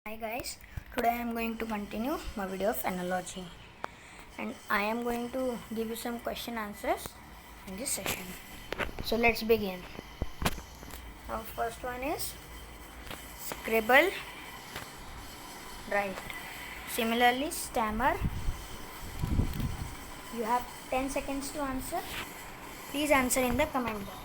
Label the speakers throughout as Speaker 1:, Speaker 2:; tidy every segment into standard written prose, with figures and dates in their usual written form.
Speaker 1: Hi guys, today I am going to continue my video of analogy and I am going to give you some question answers in this session. So let's begin. Now first one is scribble, write. Similarly stammer. You have 10 seconds to answer. Please answer in the comment box.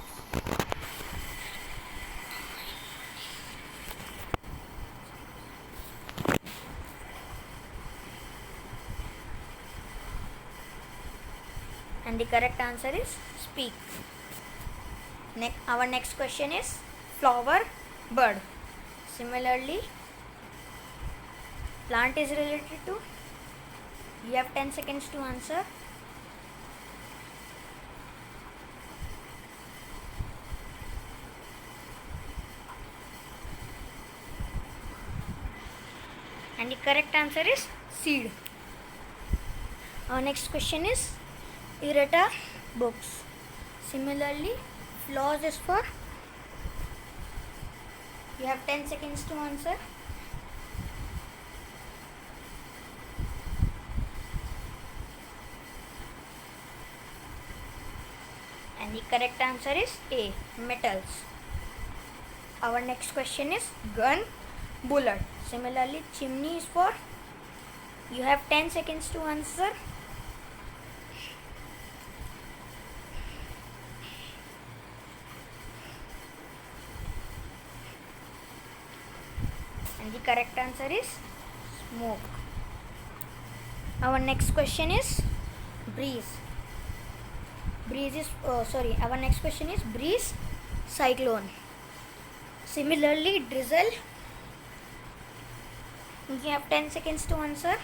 Speaker 1: And the correct answer is speak. Our next question is flower, bird. Similarly, plant is related to. You have 10 seconds to answer. And the correct answer is seed. Our next question is errata, books. Similarly, flaws is for. You have 10 seconds to answer. And the correct answer is A, metals. Our next question is gun, bullet. Similarly, chimney is for. You have 10 seconds to answer. And the correct answer is smoke. Our next question is breeze. Our next question is breeze, cyclone. Similarly, drizzle. You have 10 seconds to answer.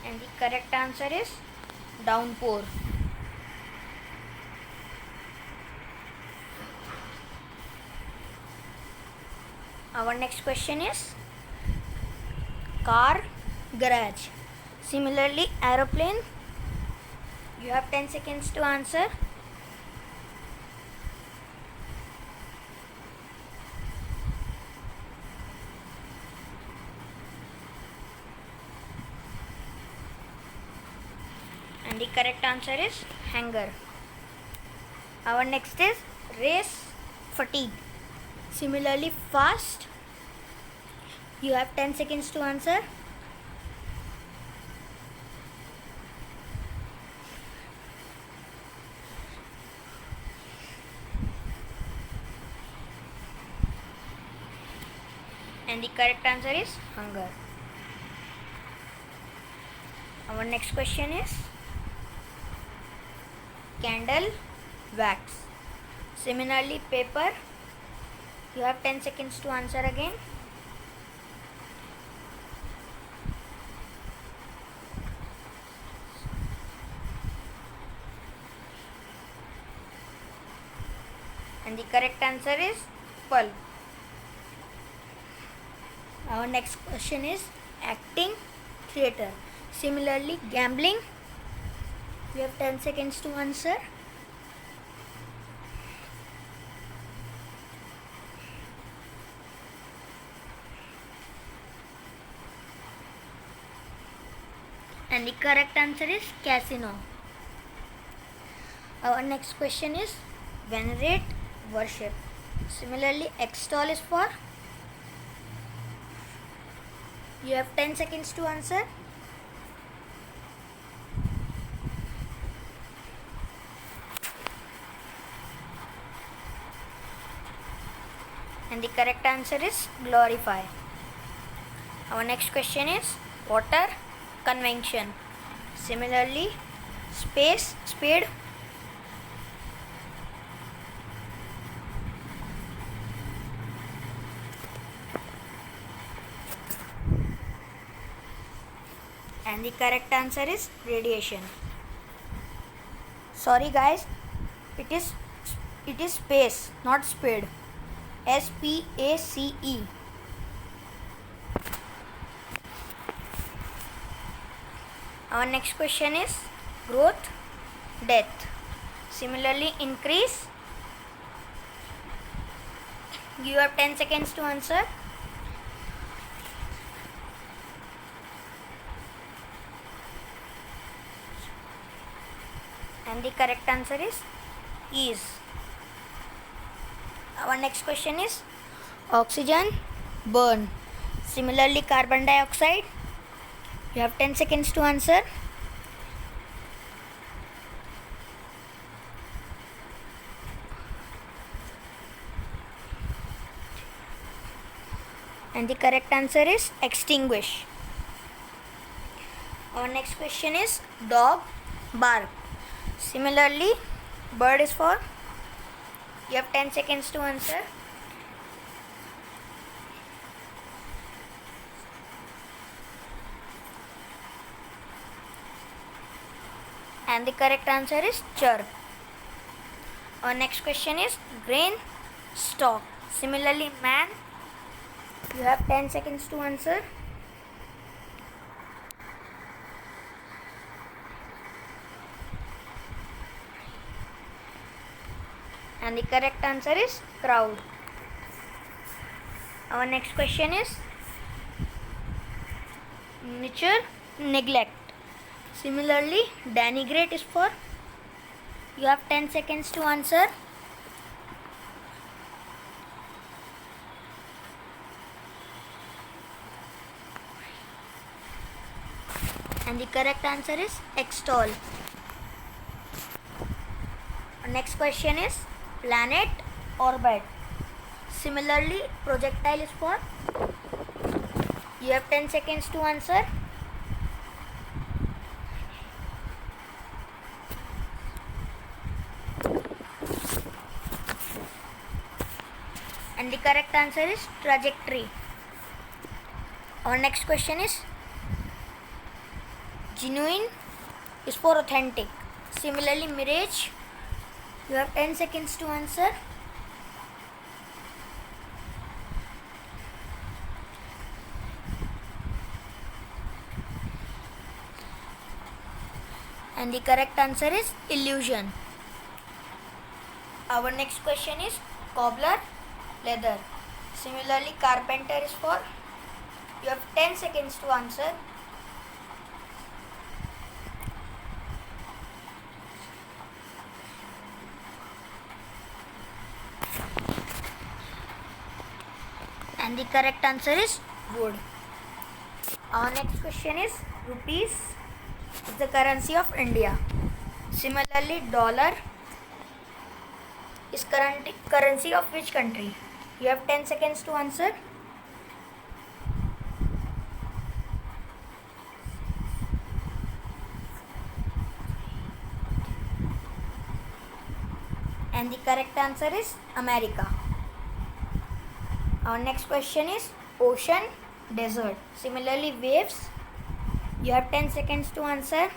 Speaker 1: And the correct answer is downpour. Our next question is car, garage. Similarly, aeroplane. You have 10 seconds to answer. And the correct answer is hanger. Our next is race, fatigue. Similarly, fast. You have 10 seconds to answer. And the correct answer is hunger. Our next question is candle, wax. Similarly, paper. You have 10 seconds to answer again. And the correct answer is pulp. Our next question is acting, theatre. Similarly, gambling. You have 10 seconds to answer. And the correct answer is casino. Our next question is venerate, worship. Similarly, extol is for. You have 10 seconds to answer. And the correct answer is glorify. Our next question is water, convention. Similarly, space, spade. And the correct answer is radiation. Sorry guys, it is space, not spade. SPACE. Our next question is growth, death. Similarly, increase. You have 10 seconds to answer. And the correct answer is. Our next question is oxygen, burn. Similarly, carbon dioxide. You have 10 seconds to answer. And the correct answer is extinguish. Our next question is dog, bark. Similarly, bird is for. You have 10 seconds to answer. And the correct answer is chirp. Our next question is grain, stalk. Similarly, man. You have 10 seconds to answer. And the correct answer is crowd. Our next question is nurture, neglect. Similarly, denigrate is for. You have 10 seconds to answer. And the correct answer is extol. Our next question is planet, orbit. Similarly, projectile is for. You have 10 seconds to answer. And the correct answer is trajectory. Our next question is genuine is for authentic. Similarly, mirage. You have 10 seconds to answer. And the correct answer is illusion. Our next question is cobbler, leather. Similarly, carpenter is for. You have 10 seconds to answer. And the correct answer is wood. Our next question is rupees is the currency of India. Similarly, dollar is currency of which country? You have 10 seconds to answer. And the correct answer is America. Our next question is ocean, desert. Similarly, waves. You have 10 seconds to answer.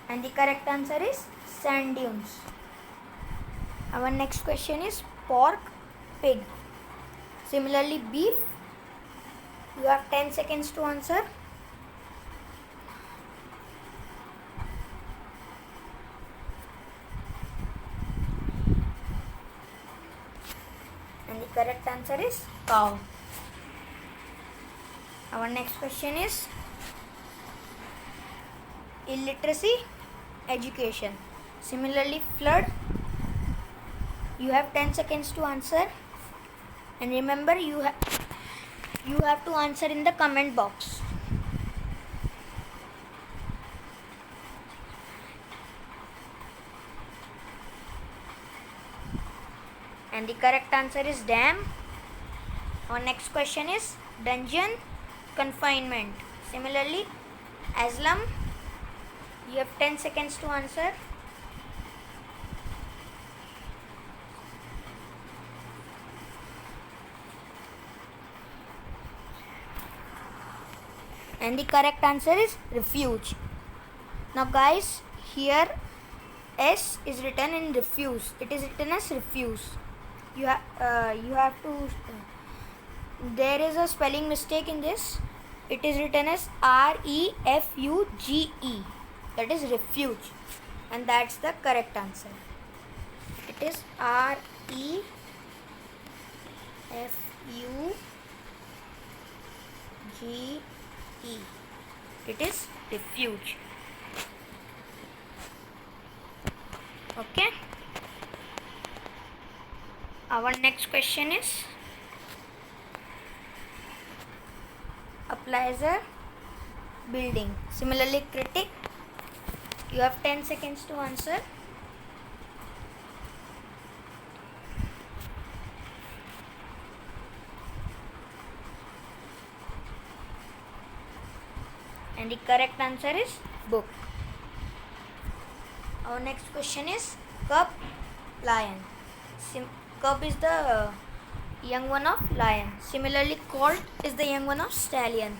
Speaker 1: And the correct answer is sand dunes. Our next question is pork, pig. Similarly, beef. You have 10 seconds to answer. And the correct answer is cow. Our next question is illiteracy, education. Similarly, flood. You have 10 seconds to answer. And remember, you have to answer in the comment box. And the correct answer is dam. Our next question is dungeon, confinement. Similarly, asylum. You have 10 seconds to answer. And the correct answer is refuge. Now guys, here S is written in refuse. It is written as refuse. you have to there is a spelling mistake in this. It is written as refuge, that is refuge, and that's the correct answer. It is refuge. It is refuge. Okay. Our next question is applies a building. Similarly, critic. You have 10 seconds to answer. And the correct answer is book. Our next question is cub, lion. Cub is the young one of lion. Similarly, colt is the young one of stallion.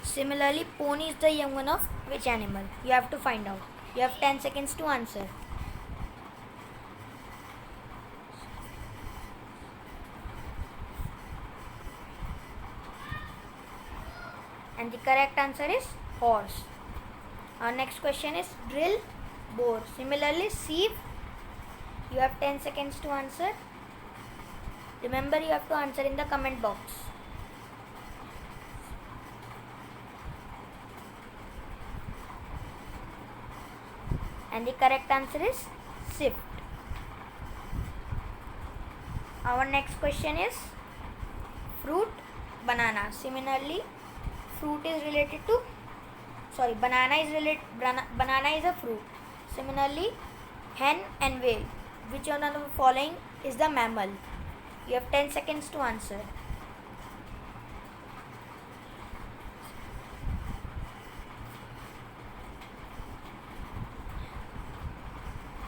Speaker 1: Similarly, pony is the young one of which animal? You have to find out. You have 10 seconds to answer. And the correct answer is horse. Our next question is drill, bore. Similarly, sieve. You have 10 seconds to answer. Remember, you have to answer in the comment box. And the correct answer is sift. Our next question is fruit, banana. Similarly, fruit is related to banana is a fruit. Similarly, hen and whale. Which one of the following is the mammal? You have 10 seconds to answer.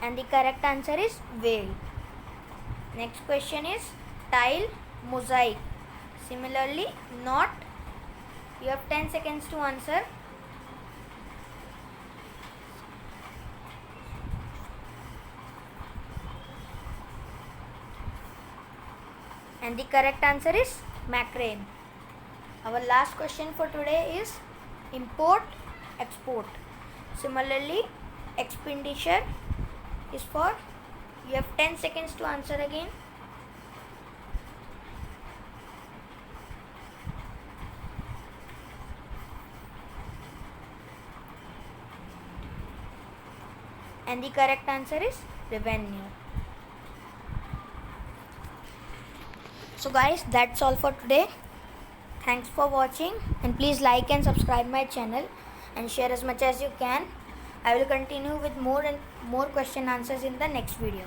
Speaker 1: And the correct answer is whale. Next question is tile, mosaic. Similarly, knot. You have 10 seconds to answer. And the correct answer is macrame. Our last question for today is import, export. Similarly, expenditure is for, you have 10 seconds to answer again. And the correct answer is revenue. So guys, that's all for today. Thanks for watching, and please like and subscribe my channel and share as much as you can. I will continue with more and more question answers in the next video.